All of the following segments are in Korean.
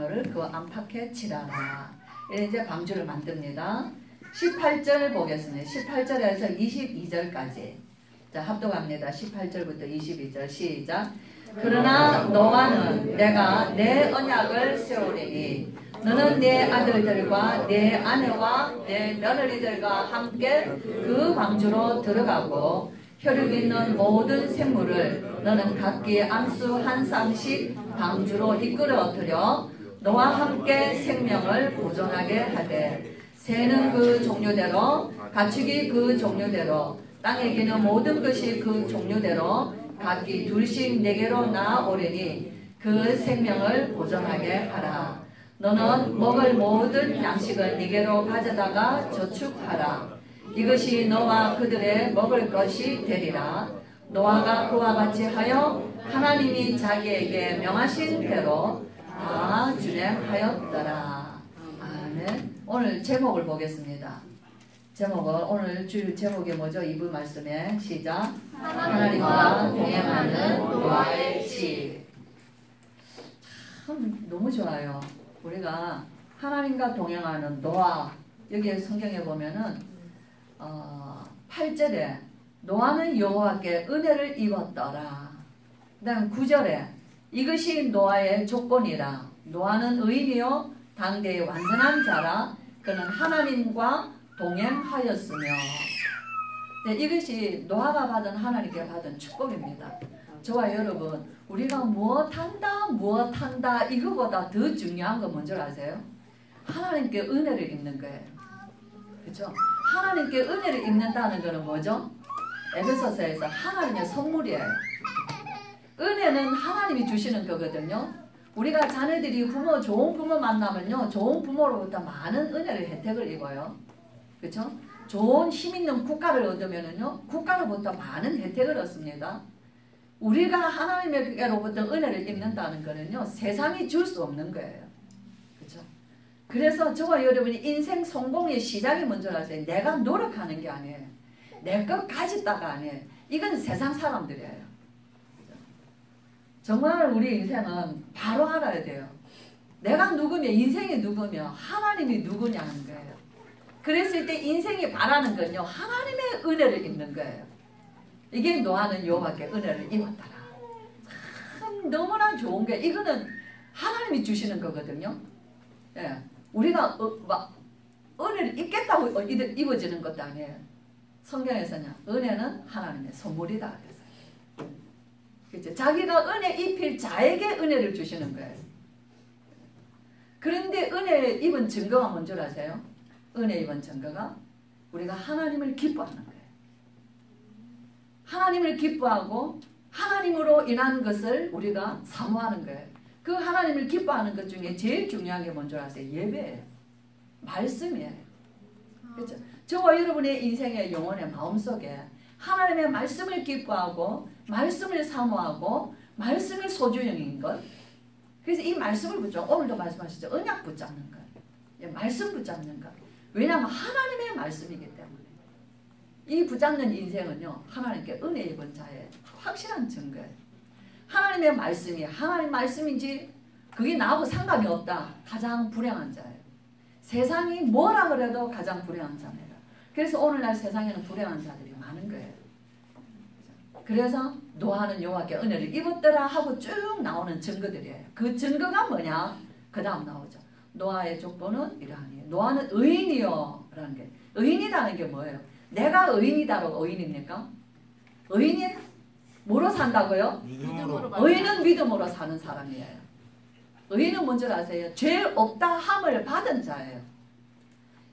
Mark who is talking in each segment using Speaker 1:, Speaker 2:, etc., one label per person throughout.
Speaker 1: 방어를 그 안팎에 칠하라. 이제 방주를 만듭니다. 18절 보겠습니다. 18절에서 22절까지. 자, 합독합니다. 18절부터 22절 시작. 그러나 너와는 내가 내 언약을 세우리니 너는 내 아들들과 내 아내와 내 며느리들과 함께 그 방주로 들어가고 혈육 있는 모든 생물을 너는 각기 암수 한 쌍씩 방주로 이끌어 들여 너와 함께 생명을 보존하게 하되 새는 그 종류대로 가축이 그 종류대로 땅에 기는 모든 것이 그 종류대로 각기 둘씩 네개로 나아오리니 그 생명을 보존하게 하라. 너는 먹을 모든 양식을 네개로 가져다가 저축하라. 이것이 너와 그들의 먹을 것이 되리라. 노아가 그와 같이 하여 하나님이 자기에게 명하신 대로 다 준행하였더라. 아멘. 오늘 제목을 보겠습니다. 제목은 오늘 주 제목이 뭐죠? 이부 말씀에 시작. 하나님과 동행하는 노아의 집. 참 너무 좋아요. 우리가 하나님과 동행하는 노아, 여기 성경에 보면은 8절에 노아는 여호와께 은혜를 입었더라. 그 다음 9절에 이것이 노아의 조건이라. 노아는 의인이요 당대의 완전한 자라. 그는 하나님과 동행하였으며. 네, 이것이 노아가 받은 하나님께 받은 축복입니다. 저와 여러분, 우리가 무엇한다 이거보다 더 중요한 건 뭔지 아세요? 하나님께 은혜를 입는 거예요. 그렇죠? 하나님께 은혜를 입는다는 것은 뭐죠? 에베소서에서 하나님의 선물이에요. 은혜는 하나님이 주시는 거거든요. 우리가 자녀들이 좋은 부모 만나면요, 좋은 부모로부터 많은 은혜를 혜택을 입어요. 그렇죠? 좋은 힘 있는 국가를 얻으면은요, 국가로부터 많은 혜택을 얻습니다. 우리가 하나님에게로부터 은혜를 입는다는 거는요, 세상이 줄 수 없는 거예요. 그렇죠? 그래서 저와 여러분이 인생 성공의 시작이 뭔지 아세요? 내가 노력하는 게 아니에요. 내 것 가졌다가 아니에요. 이건 세상 사람들이에요. 그렇죠? 정말 우리 인생은 바로 알아야 돼요. 내가 누구며, 인생이 누구며, 하나님이 누구냐는 거예요. 그랬을 때 인생이 바라는 건요, 하나님의 은혜를 입는 거예요. 이게 노아는 여호와께 은혜를 입었더라. 참 너무나 좋은 게, 이거는 하나님이 주시는 거거든요. 예, 우리가 은혜를 입겠다고 입어지는 것도 아니에요. 성경에서는 은혜는 하나님의 선물이다 그래서. 그렇죠? 자기가 은혜 입힐 자에게 은혜를 주시는 거예요. 그런데 은혜 입은 증거가 뭔 줄 아세요? 은혜 입은 증거가 우리가 하나님을 기뻐하는 거예요. 하나님을 기뻐하고 하나님으로 인한 것을 우리가 사모하는 거예요. 그 하나님을 기뻐하는 것 중에 제일 중요한 게 뭔 줄 아세요? 예배예요. 말씀이에요. 그렇죠? 저와 여러분의 인생의 영혼의 마음속에 하나님의 말씀을 기뻐하고 말씀을 사모하고 말씀을 소중히 여기는 것. 그래서 이 말씀을 붙잡고, 오늘도 말씀하시죠. 언약 붙잡는 것. 말씀 붙잡는 것. 왜냐하면 하나님의 말씀이기 때문에. 이 붙잡는 인생은요, 하나님께 은혜 입은 자의 확실한 증거예요. 하나님의 말씀이 하나님 말씀인지 그게 나하고 상관이 없다. 가장 불행한 자예요. 세상이 뭐라 그래도 가장 불행한 자입니다. 그래서 오늘날 세상에는 불행한 자들이 많은 거예요. 그래서 노아는 여호와께 은혜를 입었더라 하고 쭉 나오는 증거들이에요. 그 증거가 뭐냐? 그 다음 나오죠. 노아의 족보는 이러하니 노아는 의인이요 라는 게, 의인이라는 게 뭐예요? 내가 의인이다라고 의인입니까? 의인이 뭐로 산다고요? 의인은 믿음으로 사는 사람이에요. 의인은 뭔지 아세요? 죄 없다 함을 받은 자예요.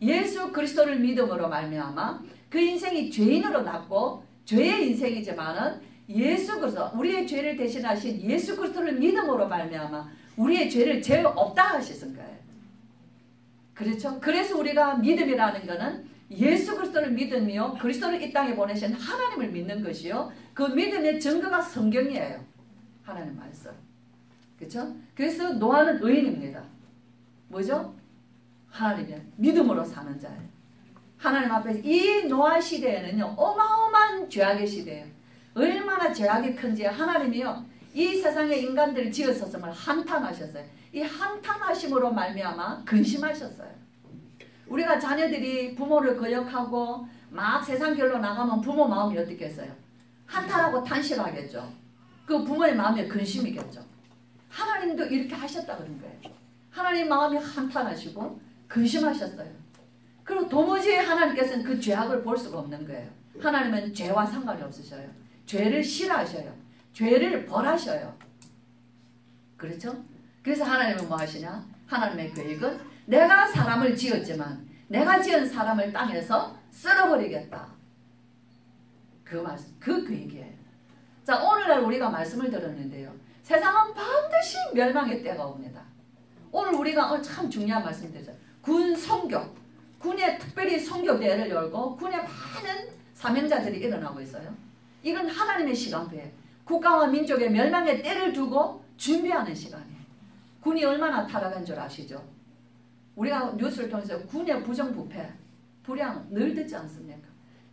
Speaker 1: 예수 그리스도를 믿음으로 말미암아 그 인생이 죄인으로 났고 죄의 인생이지만은 예수 그리스도, 우리의 죄를 대신하신 예수 그리스도를 믿음으로 말미암아 우리의 죄를 죄 없다 하시는 거예요. 그렇죠? 그래서 우리가 믿음이라는 것은 예수 그리스도를 믿으며 그리스도를 이 땅에 보내신 하나님을 믿는 것이요, 그 믿음의 증거가 성경이에요. 하나님 말씀. 그렇죠? 그래서 노아는 의인입니다. 뭐죠? 하나님의 믿음으로 사는 자예요. 하나님 앞에서 이 노아 시대에는요, 어마어마한 죄악의 시대예요. 얼마나 죄악이 큰지 하나님이요, 이 세상의 인간들을 지었었음을 한탄하셨어요. 이 한탄하심으로 말미암아 근심하셨어요. 우리가 자녀들이 부모를 거역하고 막 세상 길로 나가면 부모 마음이 어떻겠어요? 한탄하고 탄식하겠죠. 그 부모의 마음에 근심이겠죠. 하나님도 이렇게 하셨다 그런 거예요. 하나님 마음이 한탄하시고 근심하셨어요. 그리고 도무지 하나님께서는 그 죄악을 볼 수가 없는 거예요. 하나님은 죄와 상관이 없으셔요. 죄를 싫어하셔요. 죄를 벌하셔요. 그렇죠? 그래서 하나님은 뭐 하시냐? 하나님의 계획은 내가 사람을 지었지만 내가 지은 사람을 땅에서 쓸어버리겠다. 그 말씀, 그 계획이에요. 자, 오늘날 우리가 말씀을 들었는데요. 세상은 반드시 멸망의 때가 옵니다. 오늘 우리가 참 중요한 말씀 드렸죠. 군 성교, 군에 특별히 성교대회를 열고 군에 많은 사명자들이 일어나고 있어요. 이건 하나님의 시간표예요. 국가와 민족의 멸망의 때를 두고 준비하는 시간이에요. 군이 얼마나 타락한 줄 아시죠? 우리가 뉴스를 통해서 군의 부정부패, 불량 늘 듣지 않습니까?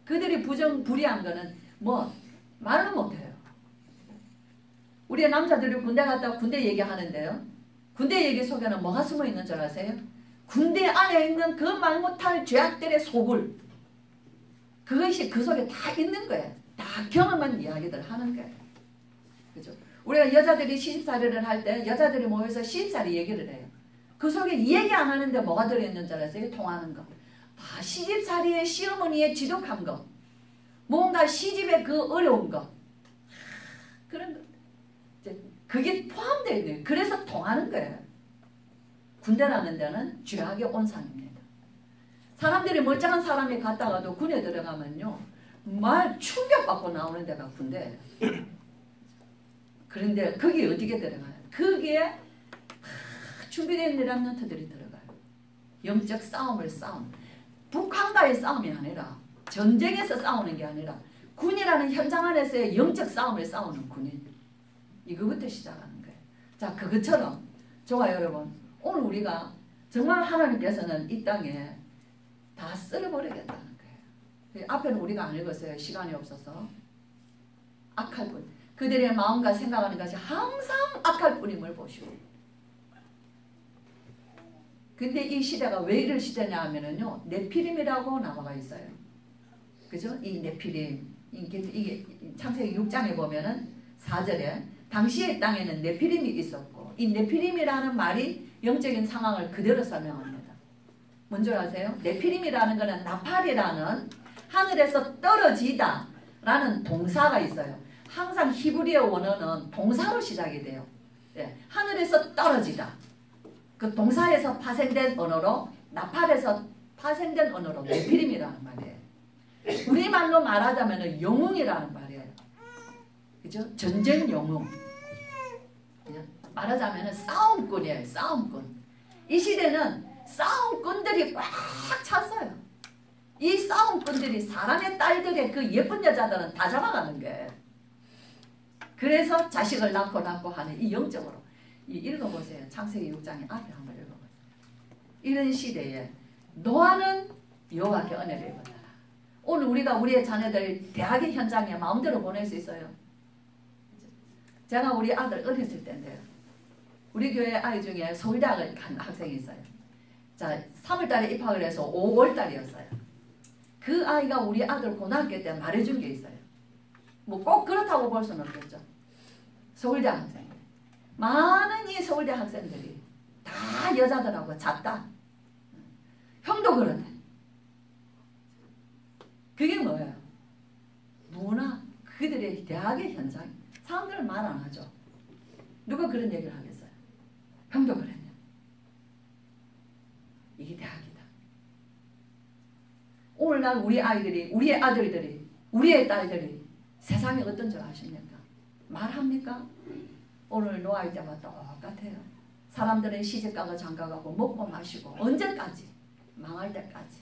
Speaker 1: 그들이 불의한 거는 뭐 말로 못해요. 우리 남자들이 군대 갔다가 군대 얘기하는데요. 군대 얘기 속에는 뭐가 숨어 있는 줄 아세요? 군대 안에 있는 그 말 못할 죄악들의 소굴. 그것이 그 속에 다 있는 거예요. 다 경험한 이야기들 하는 거예요. 그죠? 우리가 여자들이 시집살이를 할 때 여자들이 모여서 시집살이 얘기를 해요. 그 속에 얘기 안 하는데 뭐가 들어있는 줄 아세요? 통하는 거. 다 시집살이의 시어머니의 지독한 거. 뭔가 시집의 그 어려운 거. 그런 거. 그게 포함되어 있는 거예요. 그래서 통하는 거예요. 군대라는 데는 죄악의 온상입니다. 사람들이 멀쩡한 사람이 갔다가도 군에 들어가면요. 말 충격받고 나오는 데가 군대예요. 그런데 거기 어떻게 들어가요? 거기에 준비된 렘넌트들이 들어가요. 영적 싸움을 싸움. 북한과의 싸움이 아니라 전쟁에서 싸우는 게 아니라 군이라는 현장 안에서의 영적 싸움을 싸우는 군인. 이거부터 시작하는 거예요. 자, 그것처럼 좋아요 여러분. 오늘 우리가 정말 하나님께서는 이 땅에 다 쓸어버리겠다는 거예요. 앞에는 우리가 안 읽었어요. 시간이 없어서. 악할 뿐. 그들의 마음과 생각하는 것이 항상 악할 뿐임을 보시고. 근데 이 시대가 왜 이럴 시대냐 하면은요. 네피림이라고 나와 있어요. 그죠? 이 네피림. 이게 창세기 6장에 보면은 4절에 당시의 땅에는 네피림이 있었고 이 네피림이라는 말이 영적인 상황을 그대로 설명합니다. 뭔지 아세요? 네피림이라는 것은 나팔이라는 하늘에서 떨어지다 라는 동사가 있어요. 항상 히브리어 원어는 동사로 시작이 돼요. 네, 하늘에서 떨어지다. 그 동사에서 파생된 언어로 나팔에서 파생된 언어로 네피림이라는 말이에요. 우리말로 말하자면 영웅이라는 말이에요. 그죠? 전쟁 영웅. 말하자면 싸움꾼이에요. 싸움꾼. 이 시대는 싸움꾼들이 꽉 찼어요. 이 싸움꾼들이 사람의 딸들의 그 예쁜 여자들은 다 잡아가는 거예요. 그래서 자식을 낳고 하는 이 영적으로. 읽어보세요. 창세기 6장의 앞에 한번 읽어보세요. 이런 시대에 노아는 여호와께 은혜를 입었더라. 오늘 우리가 우리의 자녀들 대학의 현장에 마음대로 보낼 수 있어요. 제가 우리 아들 어렸을 때인데요. 우리 교회 아이 중에 서울대학을 간 학생이 있어요. 자, 3월달에 입학을 해서 5월달이었어요. 그 아이가 우리 아들 고등학교 때 말해준 게 있어요. 뭐 꼭 그렇다고 볼 수는 없겠죠. 서울대 학생. 많은 이 서울대 학생들이 다 여자들하고 잤다. 형도 그러네. 그게 뭐예요? 문화, 그들의 대학의 현장. 사람들은 말 안 하죠. 누가 그런 얘기를 하겠어요? 형도 그랬냐? 이게 대학이다. 오늘날 우리 아이들이, 우리의 아들들이, 우리의 딸들이 세상이 어떤 줄 아십니까? 말합니까? 오늘 노아일 때와 똑같아요. 사람들은 시집가고 장가가고 먹고 마시고 언제까지? 망할 때까지.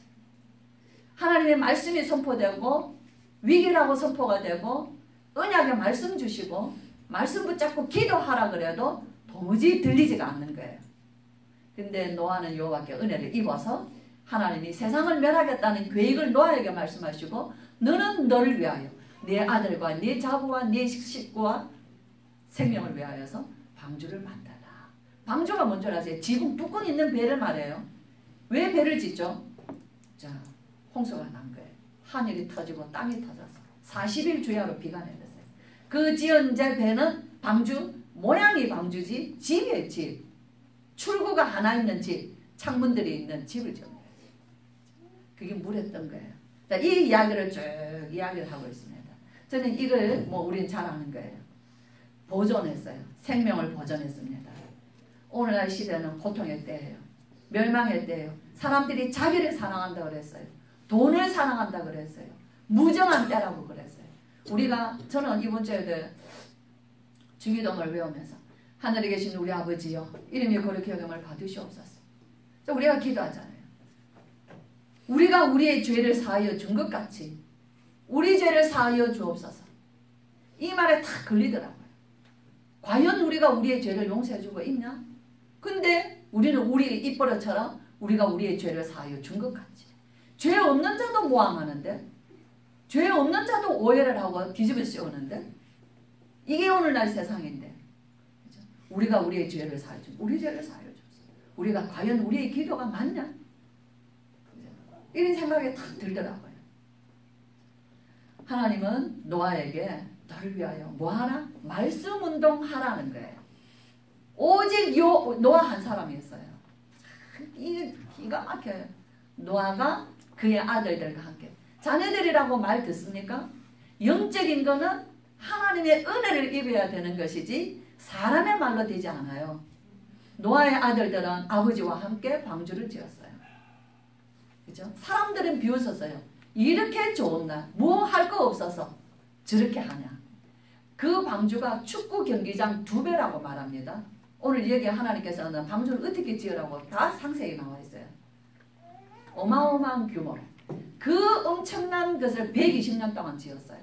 Speaker 1: 하나님의 말씀이 선포되고 위기라고 선포가 되고 언약의 말씀 주시고 말씀 붙잡고 기도하라 그래도 도무지 들리지가 않는 거예요. 근데 노아는 여호와께 은혜를 입어서 하나님이 세상을 멸하겠다는 계획을 노아에게 말씀하시고 너는 너를 위하여 네 아들과 네 자부와 네 식구와 생명을 위하여서 방주를 만들라. 방주가 뭔 줄 아세요? 지붕 뚜껑 있는 배를 말해요. 왜 배를 짓죠? 자, 홍수가 난 거예요. 하늘이 터지고 땅이 터져서 40일 주야로 비가 내렸어요. 그 지은 제 배는 방주, 모양이 방주지 집이에요. 집. 출구가 하나 있는 집, 창문들이 있는 집을 지은 거예요. 그게 물에 뜬 거예요. 자, 이 이야기를 쭉 이야기를 하고 있습니다. 저는 이걸 우린 잘 아는 거예요. 보존했어요. 생명을 보존했습니다. 오늘날 시대는 고통의 때예요. 멸망의 때예요. 사람들이 자기를 사랑한다고 그랬어요. 돈을 사랑한다고 그랬어요. 무정한 때라고 그랬어요. 저는 이번 주에도 주기도문을 외우면서 하늘에 계신 우리 아버지여 이름이 거룩히 여김을 받으시옵소서. 우리가 기도하잖아요. 우리가 우리의 죄를 사하여 준 것 같이 우리 죄를 사하여 주옵소서. 이 말에 다 걸리더라고요. 과연 우리가 우리의 죄를 용서해주고 있냐? 근데 우리는 우리 입버릇처럼 우리가 우리의 죄를 사하여 준 것 같지. 죄 없는 자도 모함하는데, 죄 없는 자도 오해를 하고 뒤집어 씌우는데, 이게 오늘날 세상인데, 그렇죠? 우리가 우리의 죄를 사하여 준, 우리 죄를 사하여 줬어. 우리가 과연 우리의 기도가 맞냐? 그렇죠? 이런 생각이 탁 들더라고요. 하나님은 노아에게 너를 위하여 뭐하라? 말씀 운동하라는 거예요. 오직 노아 한 사람이었어요. 이게 기가 막혀요. 노아가 그의 아들들과 함께. 자녀들이라고 말 듣습니까? 영적인 거는 하나님의 은혜를 입어야 되는 것이지 사람의 말로 되지 않아요. 노아의 아들들은 아버지와 함께 방주를 지었어요. 그죠? 사람들은 비웃었어요. 이렇게 좋은 날, 뭐 할 거 없어서 저렇게 하냐. 그 방주가 축구 경기장 2배라고 말합니다. 오늘 여기 하나님께서는 방주를 어떻게 지으라고 다 상세히 나와 있어요. 어마어마한 규모로. 그 엄청난 것을 120년 동안 지었어요.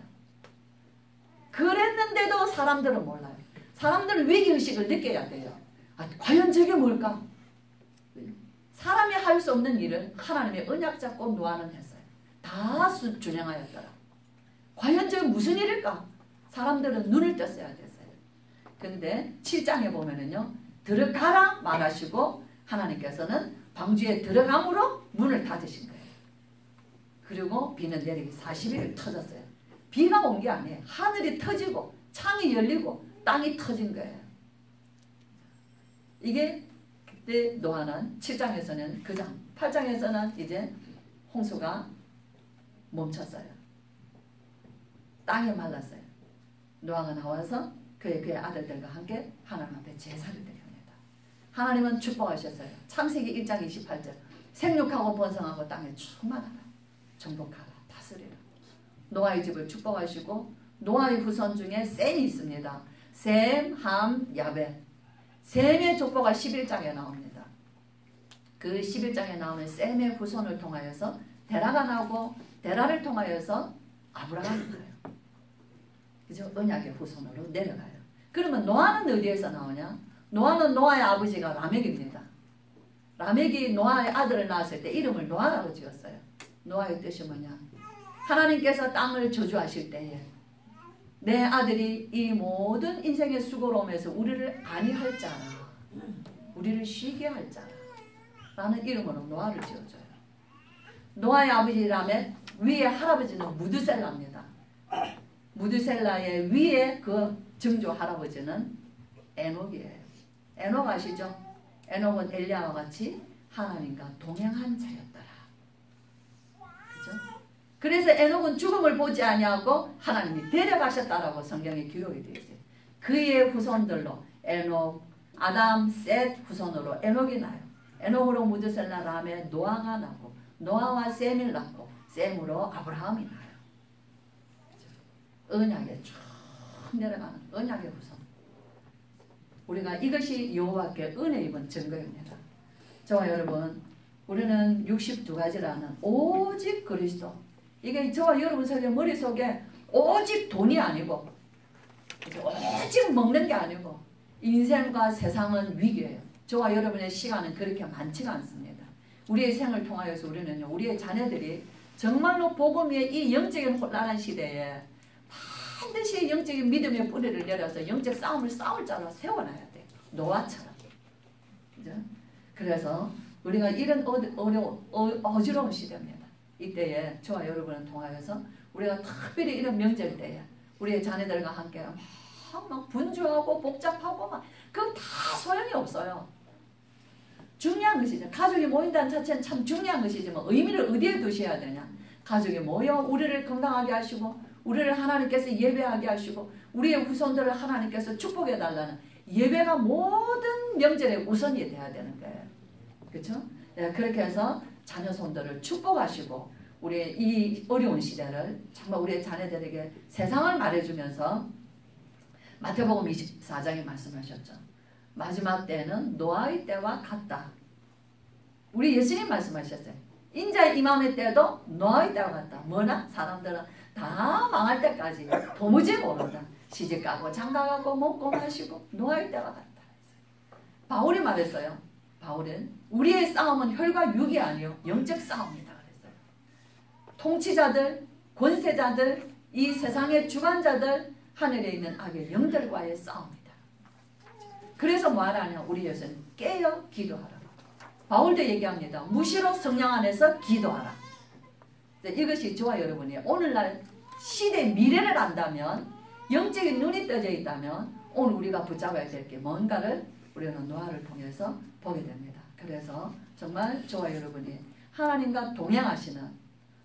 Speaker 1: 그랬는데도 사람들은 몰라요. 사람들은 위기의식을 느껴야 돼요. 과연 저게 뭘까? 사람이 할 수 없는 일을 하나님의 언약 잡고 노아는 했어요. 다 준행하였더라. 과연 저게 무슨 일일까? 사람들은 눈을 떴어야 됐어요. 근데 7장에 보면은요. 들어가라 말하시고 하나님께서는 방주에 들어감으로 문을 닫으신 거예요. 그리고 비는 내리기 40일 터졌어요. 비가 온 게 아니에요. 하늘이 터지고 창이 열리고 땅이 터진 거예요. 이게 그때 노아는 7장에서는 그 장, 8장에서는 이제 홍수가 멈췄어요. 땅이 말랐어요. 노아가 나와서 그의 아들들과 함께 하나님 앞에 제사를 드립니다. 하나님은 축복하셨어요. 창세기 1장 28절 생육하고 번성하고 땅에 충만하라. 정복하라. 다스리라. 노아의 집을 축복하시고 노아의 후손 중에 셈이 있습니다. 셈, 함, 야벳. 셈의 족보가 11장에 나옵니다. 그 11장에 나오는 셈의 후손을 통하여서 데라가 나오고 데라를 통하여서 아브라함이 나요. 그죠? 언약의 후손으로 내려가요. 그러면 노아는 어디에서 나오냐? 노아는 노아의 아버지가 라멕입니다. 라멕이 노아의 아들을 낳았을 때 이름을 노아라고 지었어요. 노아의 뜻이 뭐냐? 하나님께서 땅을 저주하실 때에 내 아들이 이 모든 인생의 수고로움에서 우리를 안위할 자라, 우리를 쉬게 할 자라 라는 이름으로 노아를 지어줘요. 노아의 아버지 라멕, 위에 할아버지는 무드셀라입니다. 무드셀라의 위에 그 증조 할아버지는 에녹이에요. 에녹 아시죠? 에녹은 엘리야와 같이 하나님과 동행한 자였더라. 그죠? 그래서 에녹은 죽음을 보지 아니하고 하나님이 데려가셨다라고 성경에 기록이 되어 있어요. 그의 후손들로 에녹, 아담, 셋 후손으로 에녹이 나요. 에녹으로 무드셀라, 라멕, 노아가 나고 노아와 셈을 낳고 셈으로 아브라함이 나요. 언약에 쭉 내려가는 언약의 후손. 우리가 이것이 여호와께 은혜 입은 증거입니다. 저와 여러분, 우리는 62가지라는 오직 그리스도. 이게 저와 여러분 머릿속에 오직 돈이 아니고 오직 먹는 게 아니고 인생과 세상은 위기예요. 저와 여러분의 시간은 그렇게 많지가 않습니다. 우리의 생을 통하여서 우리는요, 우리의 자녀들이 정말로 복음의 이 영적인 혼란한 시대에 반드시 영적인 믿음의 뿌리를 내려서 영적 싸움을 싸울 자로 세워놔야 돼. 노아처럼. 그죠? 그래서 우리가 이런 어지러운 시대입니다. 이때에 저와 여러분을 통하여서 우리가 특별히 이런 명절 때에 우리의 자녀들과 함께 막 분주하고 복잡하고 막 그거 다 소용이 없어요. 중요한 것이죠. 가족이 모인다는 자체는 참 중요한 것이지만 의미를 어디에 두셔야 되냐. 가족이 모여 우리를 건강하게 하시고 우리를 하나님께서 예배하게 하시고 우리의 후손들을 하나님께서 축복해 달라는 예배가 모든 명절에 우선이 돼야 되는 거예요. 그렇죠? 예, 그렇게 해서 자녀 손들을 축복하시고 우리의 이 어려운 시대를 정말 우리의 자녀들에게 세상을 말해주면서 마태복음 24장에 말씀하셨죠. 마지막 때는 노아의 때와 같다. 우리 예수님 말씀하셨어요. 인자의 임함의 때도 노아의 때와 같다. 뭐나? 사람들은 다 망할 때까지 도무지 모른다. 시집가고 장가가고 먹고 마시고 노아의 때와 같다. 바울이 말했어요. 바울은 우리의 싸움은 혈과 육이 아니요 영적 싸움이다 그랬어요. 통치자들, 권세자들, 이 세상의 주관자들, 하늘에 있는 악의 영들과의 싸움이다. 그래서 뭐하라냐? 우리 예수는 깨어 기도하라. 바울도 얘기합니다. 무시로 성령 안에서 기도하라. 이것이 저와 여러분이 오늘날 시대의 미래를 안다면, 영적인 눈이 떠져 있다면 오늘 우리가 붙잡아야 될 게 뭔가를 우리는 노아를 통해서 보게 됩니다. 그래서 정말 저와 여러분이 하나님과 동행하시는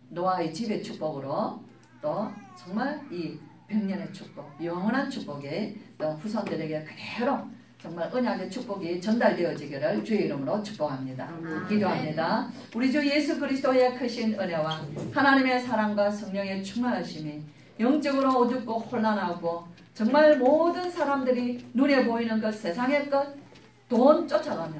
Speaker 1: 노아의 집의 축복으로 또 정말 이 100년의 축복, 영원한 축복이 또 후손들에게 그대로 정말 언약의 축복이 전달되어지기를 주의 이름으로 축복합니다. 기도합니다. 우리 주 예수 그리스도의 크신 은혜와 하나님의 사랑과 성령의 충만하심이 영적으로 어둡고 혼란하고 정말 모든 사람들이 눈에 보이는 것, 세상의 것, 돈 쫓아가며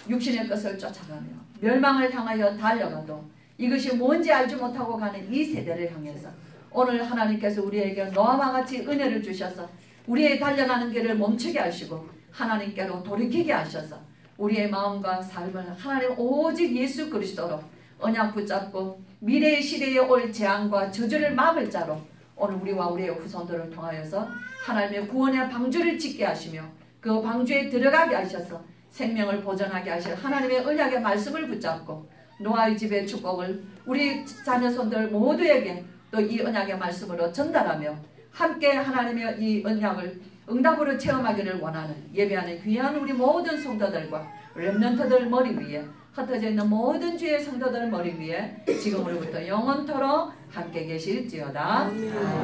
Speaker 1: 육신의 것을 쫓아가며 멸망을 향하여 달려가도 이것이 뭔지 알지 못하고 가는 이 세대를 향해서 오늘 하나님께서 우리에게 노아와 같이 은혜를 주셔서 우리의 달려가는 길을 멈추게 하시고 하나님께로 돌이키게 하셔서 우리의 마음과 삶을 하나님 오직 예수 그리스도로 언약 붙잡고 미래의 시대에 올 재앙과 저주를 막을 자로 오늘 우리와 우리의 후손들을 통하여서 하나님의 구원의 방주를 짓게 하시며 그 방주에 들어가게 하셔서 생명을 보존하게 하실 하나님의 언약의 말씀을 붙잡고 노아의 집의 축복을 우리 자녀손들 모두에게 또 이 언약의 말씀으로 전달하며 함께 하나님의 이 언약을 응답으로 체험하기를 원하는 예배하는 귀한 우리 모든 성도들과 렘넌트들 머리 위에 흩어져 있는 모든 주의 성도들 머리 위에 지금으로부터 영원토록 함께 계실지어다.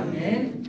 Speaker 1: 아멘.